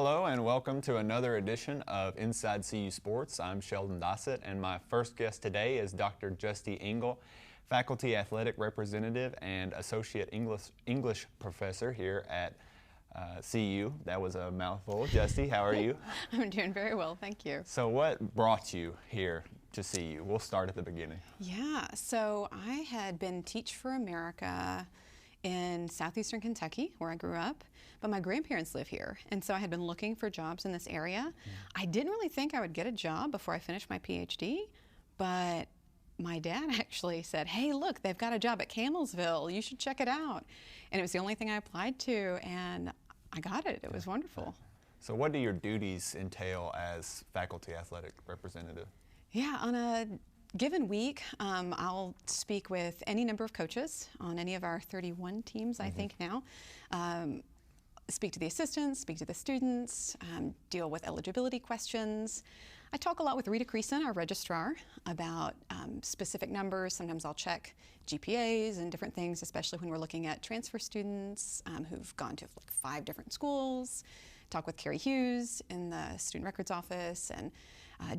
Hello and welcome to another edition of Inside CU Sports. I'm Sheldon Dossett and my first guest today is Dr. Justy Engel, Faculty Athletic Representative and Associate English Professor here at CU. That was a mouthful. Justy, how are you? I'm doing very well, thank you. So what brought you here to CU? We'll start at the beginning. Yeah, so I had been Teach for America in southeastern Kentucky, where I grew up, but my grandparents live here, and so I had been looking for jobs in this area. I didn't really think I would get a job before I finished my PhD, but my dad actually said, hey, look, they've got a job at Camelsville, you should check it out. And it was the only thing I applied to, and I got it. It was wonderful. So what do your duties entail as Faculty Athletic Representative? Yeah, on a given week, I'll speak with any number of coaches on any of our 31 teams, I think now. Speak to the assistants, speak to the students, deal with eligibility questions. I talk a lot with Rita Creason, our registrar, about specific numbers. Sometimes I'll check GPAs and different things, especially when we're looking at transfer students who've gone to like 5 different schools. Talk with Carrie Hughes in the student records office, and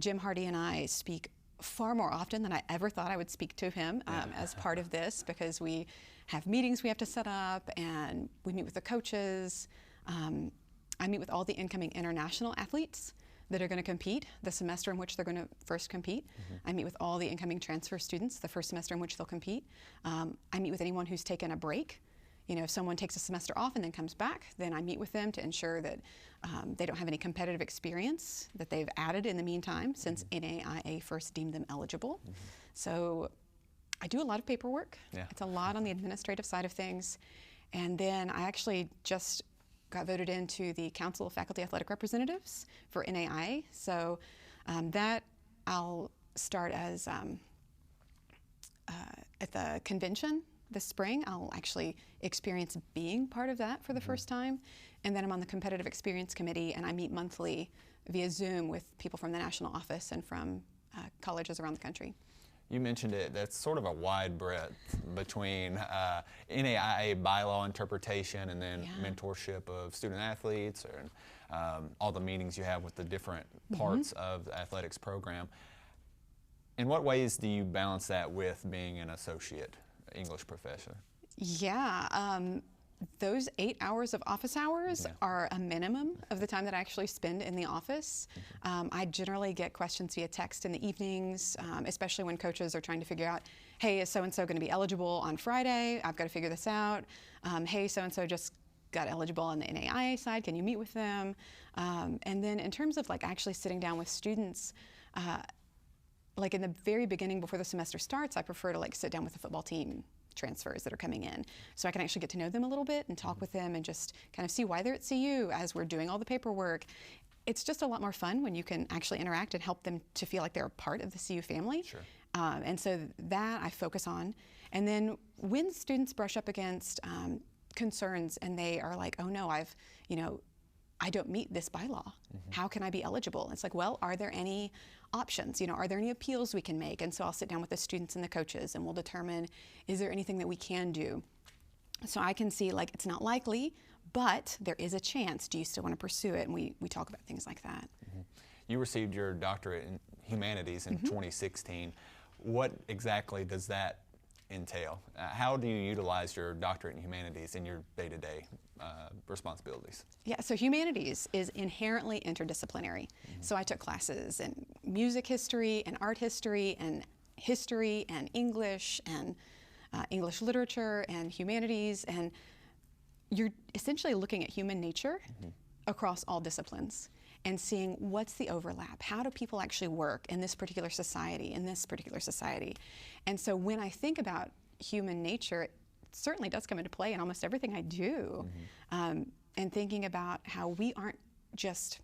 Jim Hardy and I speak far more often than I ever thought I would speak to him as part of this, because we have meetings we have to set up and we meet with the coaches. I meet with all the incoming international athletes that are going to compete the semester in which they're going to first compete. I meet with all the incoming transfer students the first semester in which they'll compete. I meet with anyone who's taken a break. You know, if someone takes a semester off and then comes back, then I meet with them to ensure that they don't have any competitive experience that they've added in the meantime since NAIA first deemed them eligible. So I do a lot of paperwork. It's a lot on the administrative side of things. And then I actually just got voted into the Council of Faculty Athletic Representatives for NAIA. So that I'll start as at the convention this spring. I'll actually experience being part of that for the first time. And then I'm on the Competitive Experience Committee, and I meet monthly via Zoom with people from the national office and from colleges around the country. You mentioned it, that's sort of a wide breadth between NAIA bylaw interpretation and then mentorship of student athletes and all the meetings you have with the different parts of the athletics program. In what ways do you balance that with being an associate English professor? Yeah, those 8 hours of office hours are a minimum of the time that I actually spend in the office. I generally get questions via text in the evenings, especially when coaches are trying to figure out, hey, is so-and-so going to be eligible on Friday? I've got to figure this out. Hey, so-and-so just got eligible on the NAIA side. Can you meet with them? And then in terms of like actually sitting down with students, like in the very beginning before the semester starts, I prefer to like sit down with the football team transfers that are coming in, so I can actually get to know them a little bit and talk with them and just kind of see why they're at CU as we're doing all the paperwork. It's just a lot more fun when you can actually interact and help them to feel like they're a part of the CU family. And so that I focus on. And then when students brush up against concerns and they are like, oh no, I don't meet this bylaw. How can I be eligible? It's like, well, are there any options? You know, are there any appeals we can make? And so I'll sit down with the students and the coaches and we'll determine, is there anything that we can do? So I can see like, it's not likely, but there is a chance. Do you still want to pursue it? And we talk about things like that. You received your doctorate in humanities in 2016. What exactly does that entail? How do you utilize your doctorate in humanities in your day-to-day responsibilities? Yeah, so humanities is inherently interdisciplinary. So I took classes in music history and art history and English and English literature and humanities, and you're essentially looking at human nature across all disciplines and seeing what's the overlap. How do people actually work in this particular society, And so when I think about human nature, it certainly does come into play in almost everything I do. And thinking about how we aren't just,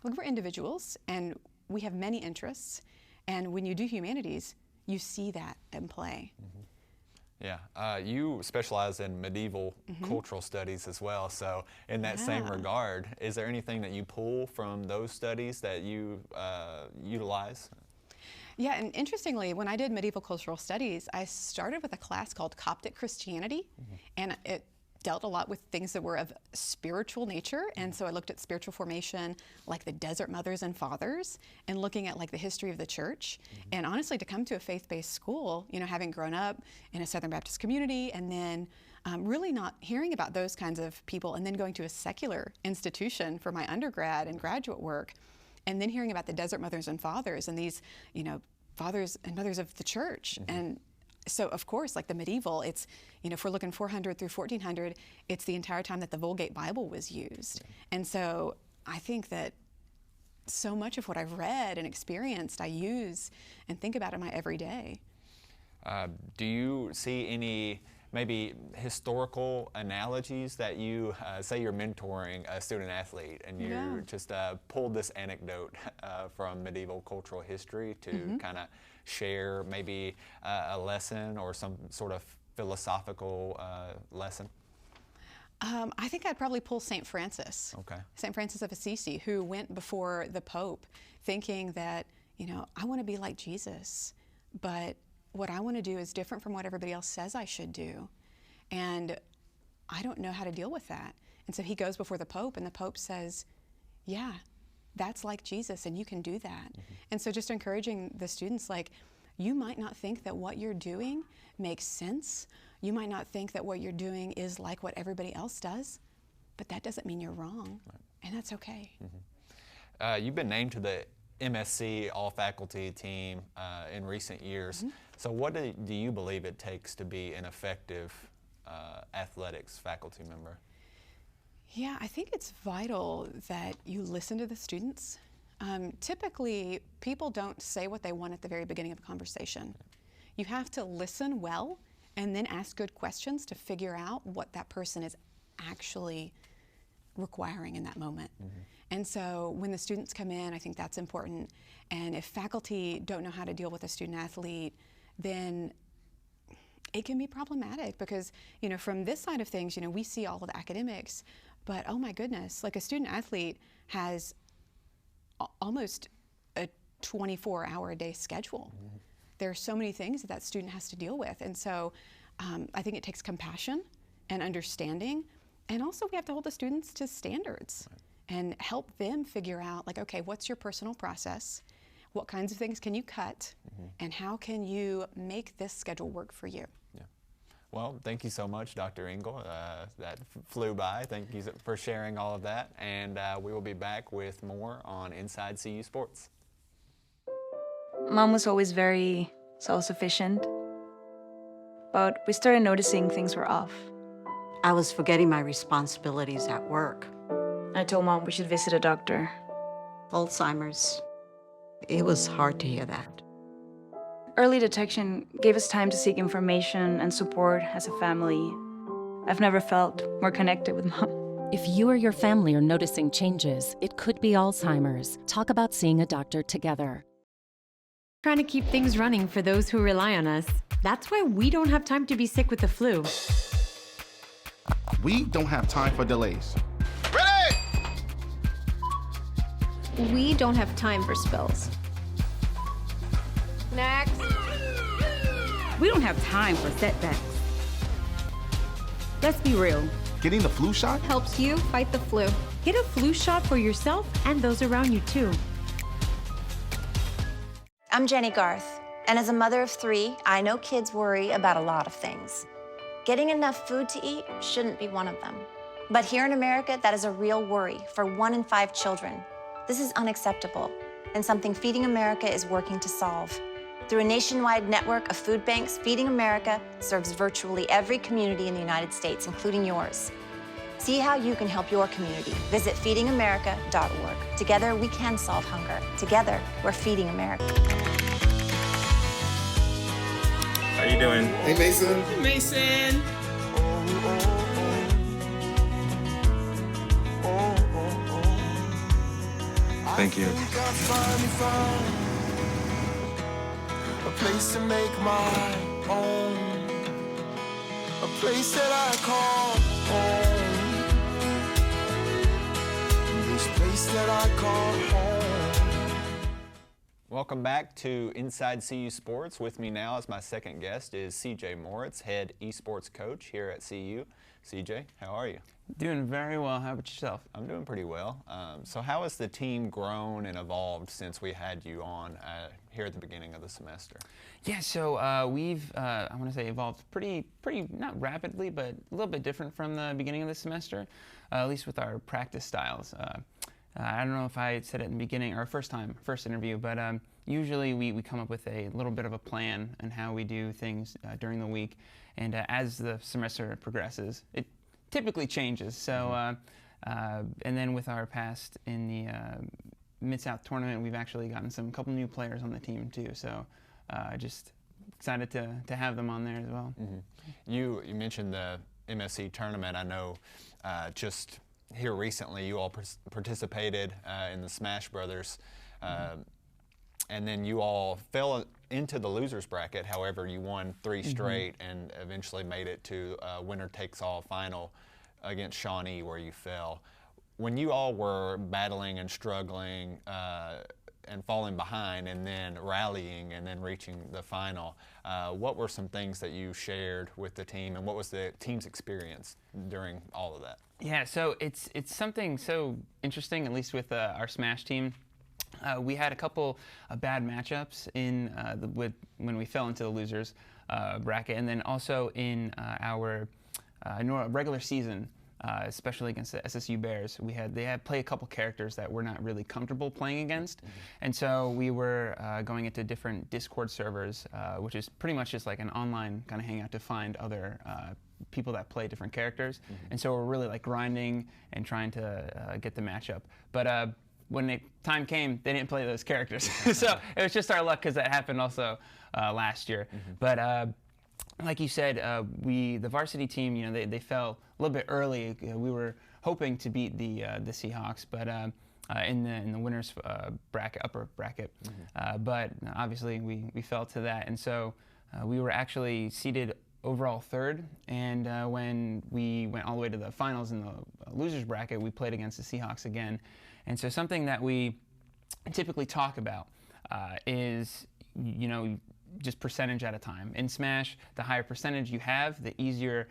we're individuals and we have many interests. And when you do humanities, you see that in play. Yeah, you specialize in medieval cultural studies as well, so in that same regard, is there anything that you pull from those studies that you utilize? Yeah, and interestingly, when I did medieval cultural studies, I started with a class called Coptic Christianity, and dealt a lot with things that were of spiritual nature, and so I looked at spiritual formation, like the Desert Mothers and Fathers, and looking at like the history of the church. And honestly, to come to a faith-based school, you know, having grown up in a Southern Baptist community, and then really not hearing about those kinds of people, and then going to a secular institution for my undergrad and graduate work, and then hearing about the Desert Mothers and Fathers and these, you know, fathers and mothers of the church. And so, of course, like the medieval, it's, you know, if we're looking 400 through 1400, it's the entire time that the Vulgate Bible was used. And so I think that so much of what I've read and experienced, I use and think about in my everyday. Do you see any maybe historical analogies that you, say you're mentoring a student athlete and you just pulled this anecdote from medieval cultural history to kind of share maybe a lesson or some sort of philosophical lesson? I think I'd probably pull St. Francis. Okay. St. Francis of Assisi, who went before the Pope thinking that, you know, I want to be like Jesus, but what I want to do is different from what everybody else says I should do. And I don't know how to deal with that. And so he goes before the Pope, and the Pope says, yeah, that's like Jesus, and you can do that. And so just encouraging the students, like, you might not think that what you're doing makes sense. You might not think that what you're doing is like what everybody else does, but that doesn't mean you're wrong. Right. And that's okay. You've been named to the MSC all-faculty team in recent years. So what do you believe it takes to be an effective athletics faculty member? Yeah, I think it's vital that you listen to the students. Typically, people don't say what they want at the very beginning of a conversation. You have to listen well and then ask good questions to figure out what that person is actually requiring in that moment. And so when the students come in, I think that's important. And if faculty don't know how to deal with a student athlete, then it can be problematic because, you know, from this side of things, you know, we see all of the academics, but oh my goodness, like a student athlete has almost a 24-hour-a-day schedule. There are so many things that student has to deal with. And so I think it takes compassion and understanding. And also we have to hold the students to standards and help them figure out, like, okay, what's your personal process? What kinds of things can you cut? And how can you make this schedule work for you? Yeah. Well, thank you so much, Dr. Engel. That flew by. Thank you for sharing all of that. And we will be back with more on Inside CU Sports. Mom was always very self-sufficient, but we started noticing things were off. I was forgetting my responsibilities at work. I told Mom we should visit a doctor. Alzheimer's. It was hard to hear that. Early detection gave us time to seek information and support as a family. I've never felt more connected with Mom. If you or your family are noticing changes, it could be Alzheimer's. Talk about seeing a doctor together. Trying to keep things running for those who rely on us. That's why we don't have time to be sick with the flu. We don't have time for delays. We don't have time for spills. Next. We don't have time for setbacks. Let's be real. Getting the flu shot helps you fight the flu. Get a flu shot for yourself and those around you too. I'm Jenny Garth, and as a mother of 3, I know kids worry about a lot of things. Getting enough food to eat shouldn't be one of them. But here in America, that is a real worry for 1 in 5 children. This is unacceptable, and something Feeding America is working to solve. Through a nationwide network of food banks, Feeding America serves virtually every community in the United States, including yours. See how you can help your community. Visit feedingamerica.org. Together, we can solve hunger. Together, we're Feeding America. How you doing? Hey, Mason. Hey, Mason. Thank you. A place to make my own. A place that I call home. This place that I call home. Welcome back to Inside CU Sports. With me now as my second guest is CJ Moritz, head esports coach here at CU. CJ, how are you? Doing very well. How about yourself? I'm doing pretty well. So how has the team grown and evolved since we had you on here at the beginning of the semester? Yeah, so we've, I want to say, evolved pretty, not rapidly, but a little bit different from the beginning of the semester, at least with our practice styles. I don't know if I said it in the beginning, or first interview, but usually we come up with a little bit of a plan on how we do things during the week. And as the semester progresses, it typically changes. So, and then with our past in the Mid-South tournament, we've actually gotten a couple new players on the team too. So, just excited to have them on there as well. You mentioned the MSC tournament. I know just here recently you all participated in the Smash Brothers, and then you all fell into the losers bracket. However, you won 3 straight and eventually made it to a winner-takes-all final against Shawnee, where you fell. When you all were battling and struggling and falling behind and then rallying and then reaching the final, what were some things that you shared with the team, and what was the team's experience during all of that? Yeah, so it's something so interesting, at least with our Smash team. We had a couple of bad matchups in when we fell into the losers bracket, and then also in our regular season, especially against the SSU Bears. They had played a couple characters that we're not really comfortable playing against, and so we were going into different Discord servers, which is pretty much just like an online kind of hangout to find other people that play different characters. And so we're really like grinding and trying to get the matchup. But when the time came, they didn't play those characters. So it was just our luck, because that happened also last year. But like you said, the varsity team, they fell a little bit early. We were hoping to beat the Seahawks, but in the winners bracket, upper bracket. But obviously we fell to that, and so we were actually seated overall 3rd. And when we went all the way to the finals in the losers bracket, we played against the Seahawks again. And so something that we typically talk about is, just percentage at a time. In Smash, the higher percentage you have, the easier,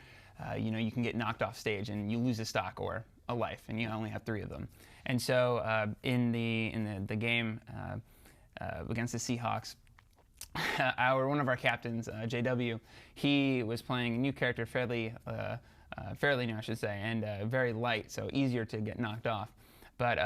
you can get knocked off stage and you lose a stock or a life, and you only have 3 of them. And so in the game against the Seahawks, one of our captains, JW, he was playing a new character, fairly new, I should say, and very light, so easier to get knocked off. But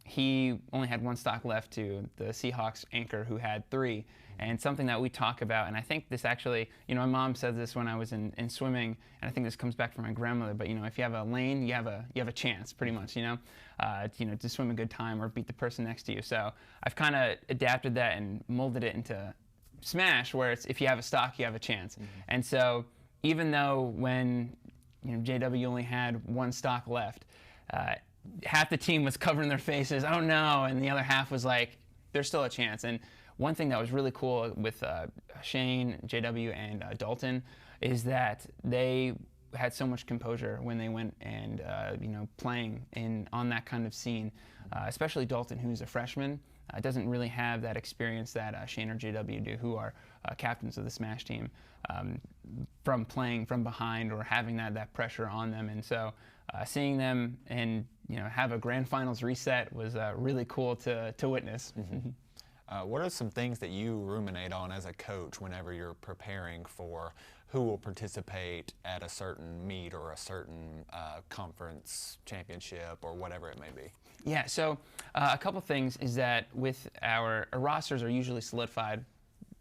he only had 1 stock left to the Seahawks anchor, who had 3. And something that we talk about, and I think this actually, my mom said this when I was in swimming, and I think this comes back from my grandmother, but if you have a lane, you have a chance, pretty much, to swim a good time or beat the person next to you. So I've kind of adapted that and molded it into Smash, where it's if you have a stock, you have a chance. And so even though when JW only had 1 stock left, half the team was covering their faces, oh no, and the other half was like, there's still a chance. And one thing that was really cool with Shane, JW, and Dalton is that they had so much composure when they went and playing on that kind of scene, especially Dalton, who's a freshman. Doesn't really have that experience that Shane or JW do, who are captains of the Smash team, from playing from behind or having that pressure on them. And so seeing them and have a grand finals reset was really cool to witness. What are some things that you ruminate on as a coach whenever you're preparing for who will participate at a certain meet or a certain conference championship or whatever it may be? Yeah, so a couple things is that with our rosters are usually solidified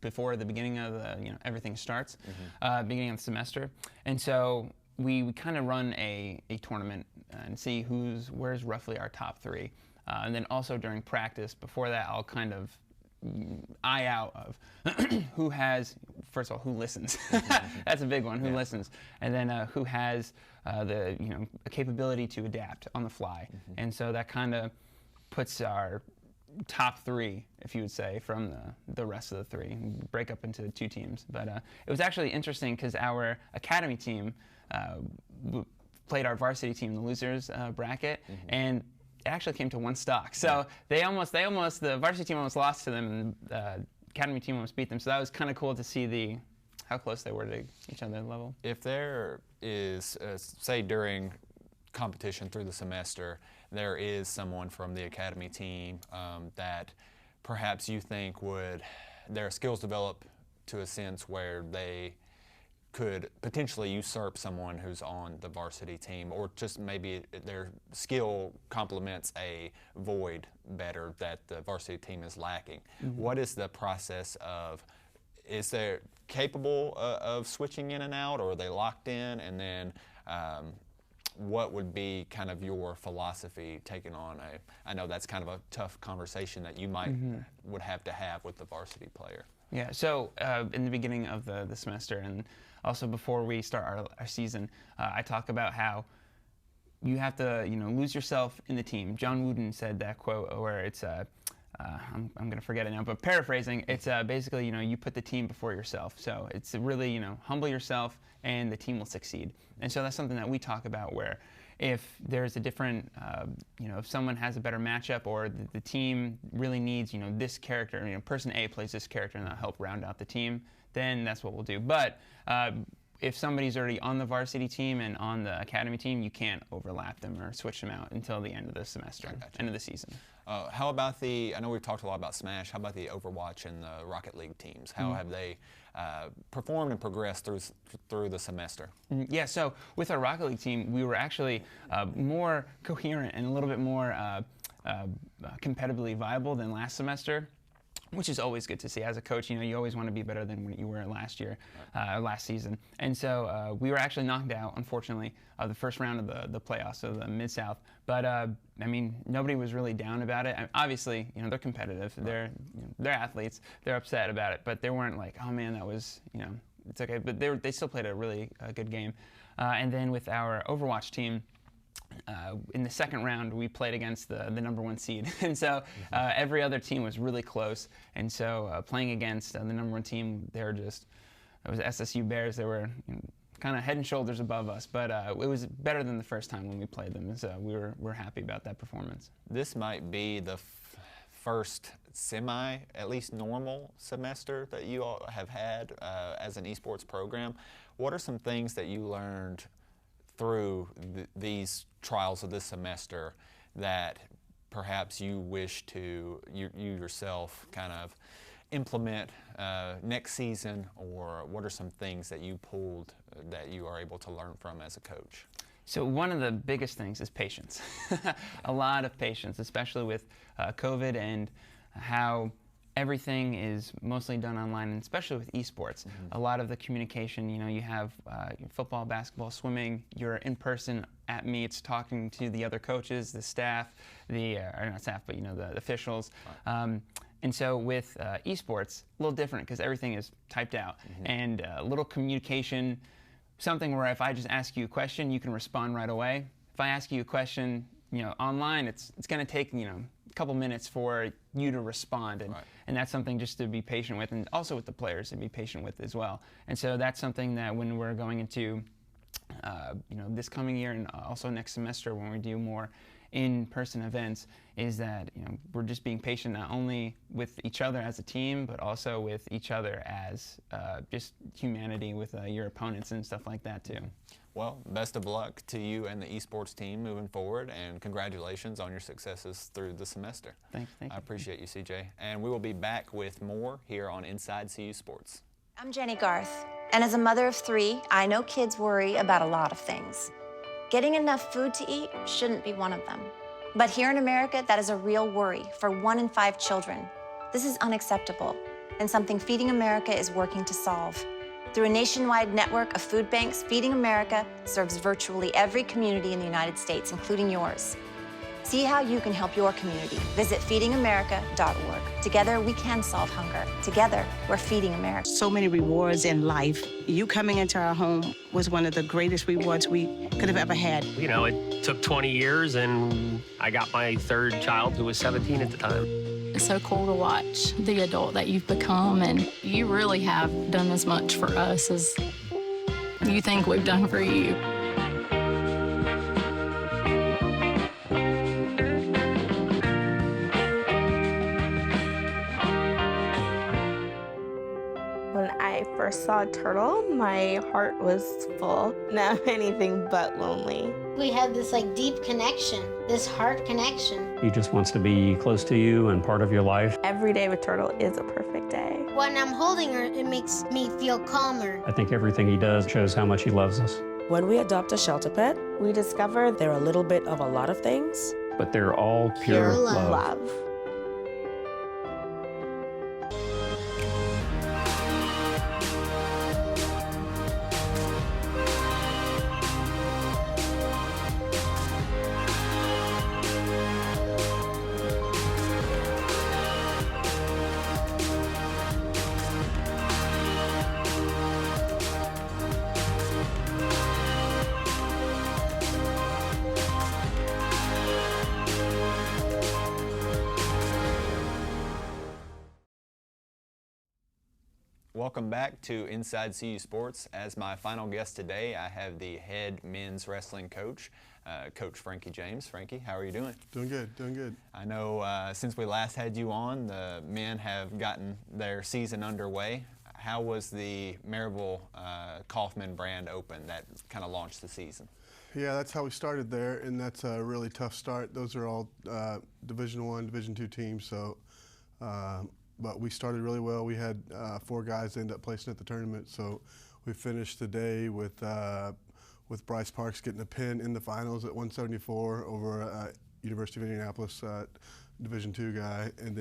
before the beginning of the, everything starts, beginning of the semester. And so we kind of run a tournament and see where's roughly our top 3. And then also during practice, before that, I'll kind of eye out of who has, first of all, who listens. That's a big one, who listens. And then who has the capability to adapt on the fly. And so that kind of puts our top 3, if you would say, from the rest of the 3, break up into 2 teams. But it was actually interesting because our academy team played our varsity team in the losers bracket, and it actually came to 1 stock. So the varsity team almost lost to them, and the academy team almost beat them. So that was kind of cool to see how close they were to each other level. If they're is, say during competition through the semester, there is someone from the academy team that perhaps you think their skills develop to a sense where they could potentially usurp someone who's on the varsity team, or just maybe their skill complements a void better that the varsity team is lacking. What is the process of, is they capable of switching in and out, or are they locked in? And then what would be kind of your philosophy taking on I know that's kind of a tough conversation that you might would have to have with the varsity player. Yeah, so in the beginning of the semester, and also before we start our season, I talk about how you have to, lose yourself in the team. John Wooden said that quote where it's, I'm going to forget it now, but paraphrasing, it's basically, you put the team before yourself. So it's really, humble yourself and the team will succeed. And so that's something that we talk about, where if there's a different, if someone has a better matchup, or the team really needs, this character, person A plays this character and that'll help round out the team, then that's what we'll do. But if somebody's already on the varsity team and on the academy team, you can't overlap them or switch them out until the end of the semester, end of the season. How about I know we've talked a lot about Smash, how about the Overwatch and the Rocket League teams? How have they performed and progressed through the semester? Yeah, so with our Rocket League team, we were actually more coherent and a little bit more competitively viable than last semester, which is always good to see. As a coach, you always want to be better than what you were last year, last season. And so we were actually knocked out, unfortunately, the first round of the playoffs, so the Mid-South. But I mean, nobody was really down about it. Obviously, they're competitive. They're athletes. They're upset about it, but they weren't like, oh man, that was, it's okay. But they still played a really good game. And then with our Overwatch team, in the second round, we played against the #1 seed, and so every other team was really close. And so playing against the #1 team, it was SSU Bears. They were kind of head and shoulders above us, but it was better than the first time when we played them. And so we're happy about that performance. This might be the first at least normal semester that you all have had as an esports program. What are some things that you learned through these trials of this semester that perhaps you wish you yourself kind of implement next season, or what are some things that you pulled that you are able to learn from as a coach? So one of the biggest things is patience. A lot of patience, especially with COVID and how everything is mostly done online, and especially with esports. A lot of the communication, you have football, basketball, swimming, you're in person at meets talking to the other coaches, the staff, or not staff, but the officials. And so with esports, a little different because everything is typed out. And a little communication, something where if I just ask you a question, you can respond right away. If I ask you a question, online, it's going to take, a couple minutes for you to respond, and that's something just to be patient with, and also with the players to be patient with as well. And so that's something that when we're going into this coming year and also next semester when we do more in-person events, is that we're just being patient not only with each other as a team, but also with each other as just humanity with your opponents and stuff like that too. Well, best of luck to you and the esports team moving forward, and congratulations on your successes through the semester. Thank you. I appreciate you, CJ. And we will be back with more here on Inside CU Sports. I'm Jenny Garth, and as a mother of 3, I know kids worry about a lot of things. Getting enough food to eat shouldn't be one of them. But here in America, that is a real worry for 1 in 5 children. This is unacceptable, and something Feeding America is working to solve. Through a nationwide network of food banks, Feeding America serves virtually every community in the United States, including yours. See how you can help your community. Visit feedingamerica.org. Together, we can solve hunger. Together, we're feeding America. So many rewards in life. You coming into our home was one of the greatest rewards we could have ever had. It took 20 years, and I got my 3rd child, who was 17 at the time. It's so cool to watch the adult that you've become, and you really have done as much for us as you think we've done for you. When I I first saw a turtle, my heart was full. Now I'm anything but lonely. We have this deep connection, this heart connection. He just wants to be close to you and part of your life. Every day with Turtle is a perfect day. When I'm holding her, it makes me feel calmer. I think everything he does shows how much he loves us. When we adopt a shelter pet, we discover they're a little bit of a lot of things. But they're all pure love. Welcome back to Inside CU Sports. As my final guest today, I have the head men's wrestling coach, Coach Frankie James. Frankie, how are you doing? Doing good, doing good. I know since we last had you on, the men have gotten their season underway. How was the Maryville Kaufman brand open that kind of launched the season? Yeah, that's how we started there, and that's a really tough start. Those are all Division I, Division II teams, so. But we started really well. We had 4 guys end up placing at the tournament, so we finished the day with Bryce Parks getting a pin in the finals at 174 over University of Indianapolis Division II guy, and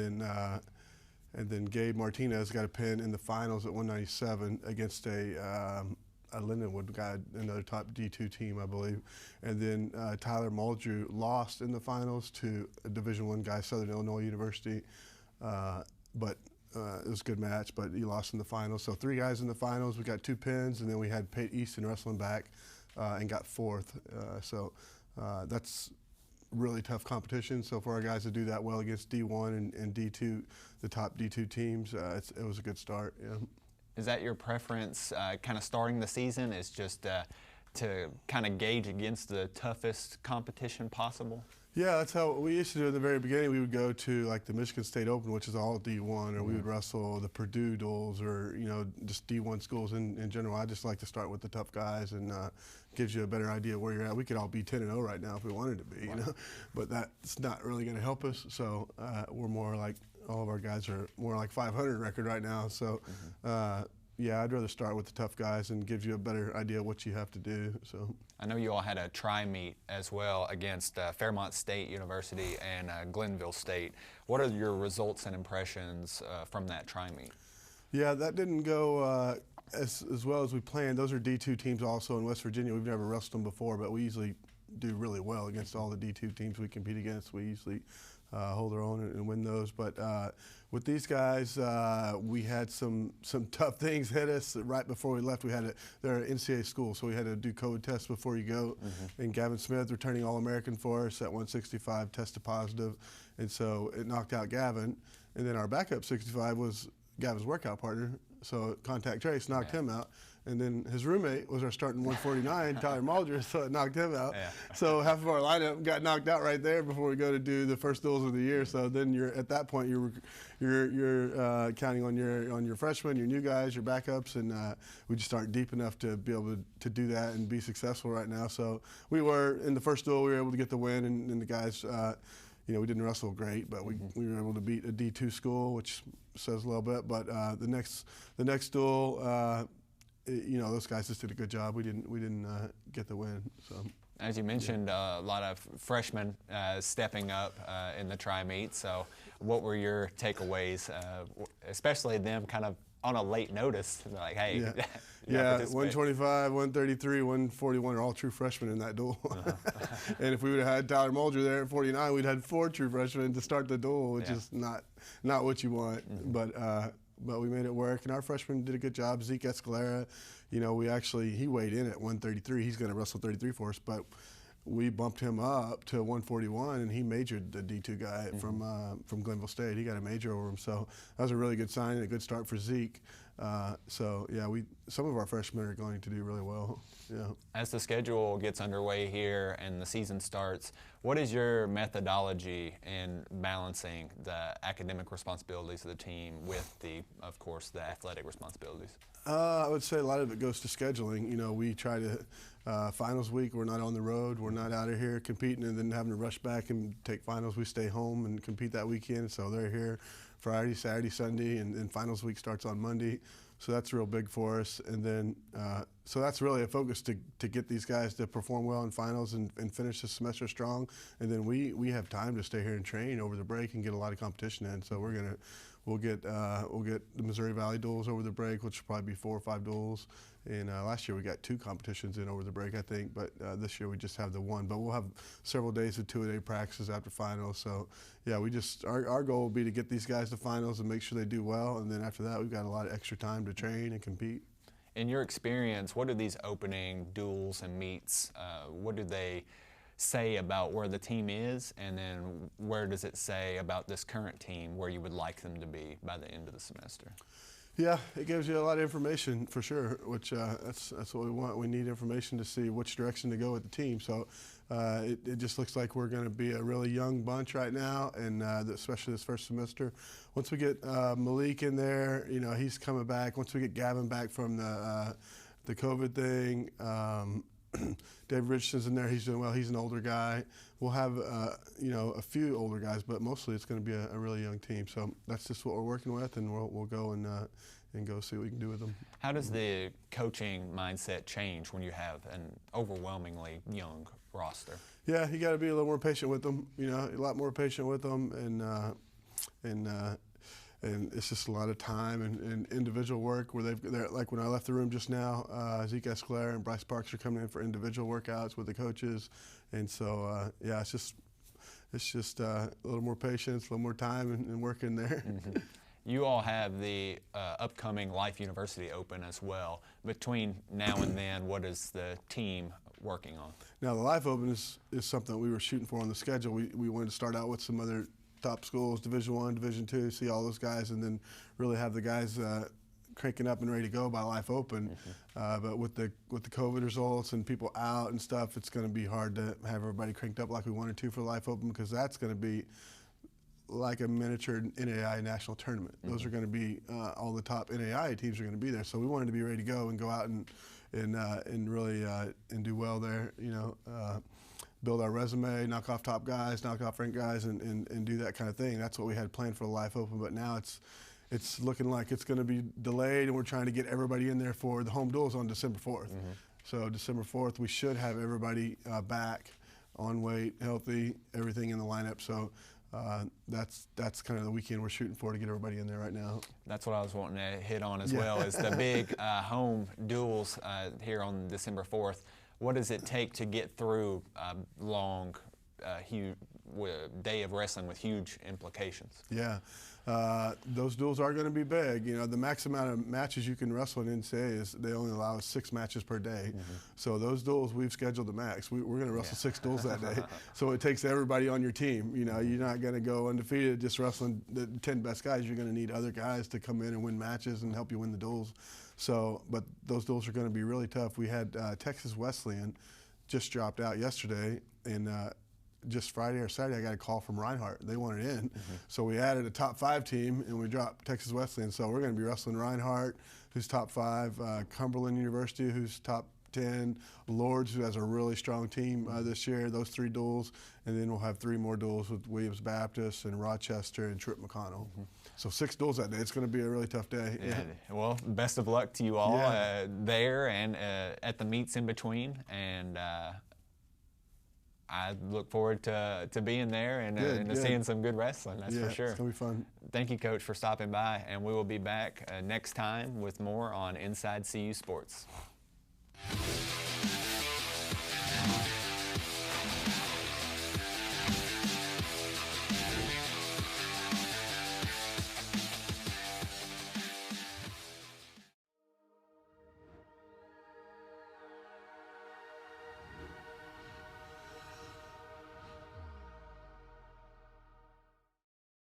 then Gabe Martinez got a pin in the finals at 197 against a Lindenwood guy, another top D2 team, I believe. And then Tyler Muldrew lost in the finals to a Division I guy, Southern Illinois University. But it was a good match, but he lost in the finals. So 3 guys in the finals. We got 2 pins, and then we had Pate Easton wrestling back and got 4th. So that's really tough competition. So for our guys to do that well against D1 and D2, the top D2 teams, it was a good start. Yeah. Is that your preference, kind of starting the season, is just to kind of gauge against the toughest competition possible? Yeah, that's how we used to do it in the very beginning. We would go to like the Michigan State Open, which is all D1, or we would wrestle the Purdue duels, or just D1 schools in general. I just like to start with the tough guys, and gives you a better idea where you're at. We could all be 10-0 right now if we wanted to be, but that's not really going to help us. So we're more like, all of our guys are more like 500 record right now. So. Yeah, I'd rather start with the tough guys and gives you a better idea of what you have to do. So I know you all had a tri-meet as well against Fairmont State University and Glenville State. What are your results and impressions from that tri-meet? Yeah, that didn't go as well as we planned. Those are D2 teams also in West Virginia. We've never wrestled them before, but we usually do really well against all the D2 teams we compete against. We usually hold our own and win those. But with these guys, we had some tough things hit us right before we left. They're an NCAA school, so we had to do COVID tests before you go. And Gavin Smith, returning All-American for us at 165, tested positive. And so it knocked out Gavin. And then our backup 65 was Gavin's workout partner. So contact trace knocked him out. And then his roommate was our starting 149, Tyler Muldrew, so it knocked him out. Yeah. So half of our lineup got knocked out right there before we go to do the first duels of the year. So then at that point you're counting on your freshmen, your new guys, your backups, and we just aren't deep enough to be able to do that and be successful right now. So we were in the first duel, we were able to get the win, and the guys. We didn't wrestle great, but we were able to beat a D2 school, which says a little bit. But the next duel. Those guys just did a good job. We didn't get the win. So, as you mentioned, a lot of freshmen stepping up in the tri-meet. So, what were your takeaways, especially them kind of on a late notice? Like, hey, yeah, 125, 133, 141 are all true freshmen in that duel. And if we would have had Tyler Muldrew there at 49, we'd had 4 true freshmen to start the duel, which is not what you want. But we made it work, and our freshmen did a good job. Zeke Escalera, he weighed in at 133. He's going to wrestle 33 for us, but we bumped him up to 141, and he majored the D2 guy from Glenville State. He got a major over him, so that was a really good sign and a good start for Zeke. So yeah, some of our freshmen are going to do really well. Yeah. As the schedule gets underway here and the season starts, what is your methodology in balancing the academic responsibilities of the team with of course, the athletic responsibilities? I would say a lot of it goes to scheduling. You know, we try to finals week, we're not on the road, we're not out of here competing and then having to rush back and take finals. We stay home and compete that weekend, so they're here Friday, Saturday, Sunday, and finals week starts on Monday. So that's real big for us. And then, so that's really a focus to get these guys to perform well in finals and finish the semester strong. And then we have time to stay here and train over the break and get a lot of competition in. So we'll get the Missouri Valley duels over the break, which will probably be 4 or 5 duels. And last year we got 2 competitions in over the break, I think, but this year we just have the 1. But we'll have several days of 2-a-day practices after finals. So yeah, our goal will be to get these guys to finals and make sure they do well. And then after that, we've got a lot of extra time to train and compete. In your experience, what do these opening duels and meets, what do they say about where the team is, and then where does it say about this current team where you would like them to be by the end of the semester? Yeah, it gives you a lot of information for sure, which that's what we want. We need information to see which direction to go with the team. So it just looks like we're going to be a really young bunch right now, and especially this first semester. Once we get Malik in there, you know, he's coming back. Once we get Gavin back from the COVID thing, Dave Richardson's in there. He's doing well. He's an older guy. We'll have you know, a few older guys, but mostly it's going to be a really young team. So that's just what we're working with, and we'll go and go see what we can do with them. How does the coaching mindset change when you have an overwhelmingly young roster? Yeah, you got to be a little more patient with them. You know, a lot more patient with them, and it's just a lot of time and individual work where they're like when I left the room just now, Zeke Esclair and Bryce Parks are coming in for individual workouts with the coaches, and so yeah, it's just a little more patience, a little more time and working there. Mm-hmm. You all have the upcoming Life University Open as well. Between now and then, what is the team working on? Now the Life Open is something that we were shooting for on the schedule. We wanted to start out with some other top schools, Division I, Division II, see all those guys, and then really have the guys cranking up and ready to go by Life Open. Mm-hmm. But with the COVID results and people out and stuff, it's going to be hard to have everybody cranked up like we wanted to for Life Open, because that's going to be like a miniature NAI national tournament. Mm-hmm. Those are going to be all the top NAI teams are going to be there. So we wanted to be ready to go and go out and really and do well there. You know. Build our resume, knock off top guys, knock off ranked guys, and do that kind of thing. That's what we had planned for the Life Open, but now it's looking like it's going to be delayed, and we're trying to get everybody in there for the home duels on December 4th. Mm-hmm. So December 4th, we should have everybody back on weight, healthy, everything in the lineup. So that's kind of the weekend we're shooting for to get everybody in there right now. That's what I was wanting to hit on as well, is the big home duels here on December 4th. What does it take to get through a long, huge day of wrestling with huge implications? Yeah, those duels are going to be big. You know, the max amount of matches you can wrestle in NCAA is they only allow 6 matches per day. Mm-hmm. So those duels, we've scheduled the max. We're going to wrestle 6 duels that day. So it takes everybody on your team. You know, you're not going to go undefeated just wrestling the 10 best guys. You're going to need other guys to come in and win matches and help you win the duels. So, but those duels are going to be really tough. We had Texas Wesleyan just dropped out yesterday, and just Friday or Saturday I got a call from Reinhardt. They wanted in. Mm-hmm. So we added a top 5 team, and we dropped Texas Wesleyan. So we're going to be wrestling Reinhardt, who's top 5, Cumberland University, who's top 10, Lords, who has a really strong team this year, those 3 duels, and then we'll have 3 more duels with Williams Baptist and Rochester and Trip McConnell. Mm-hmm. So 6 duels that day. It's going to be a really tough day. Yeah. Well, best of luck to you all there and at the meets in between. And I look forward to being there and seeing some good wrestling, that's for sure. It's going to be fun. Thank you, Coach, for stopping by. And we will be back next time with more on Inside CU Sports.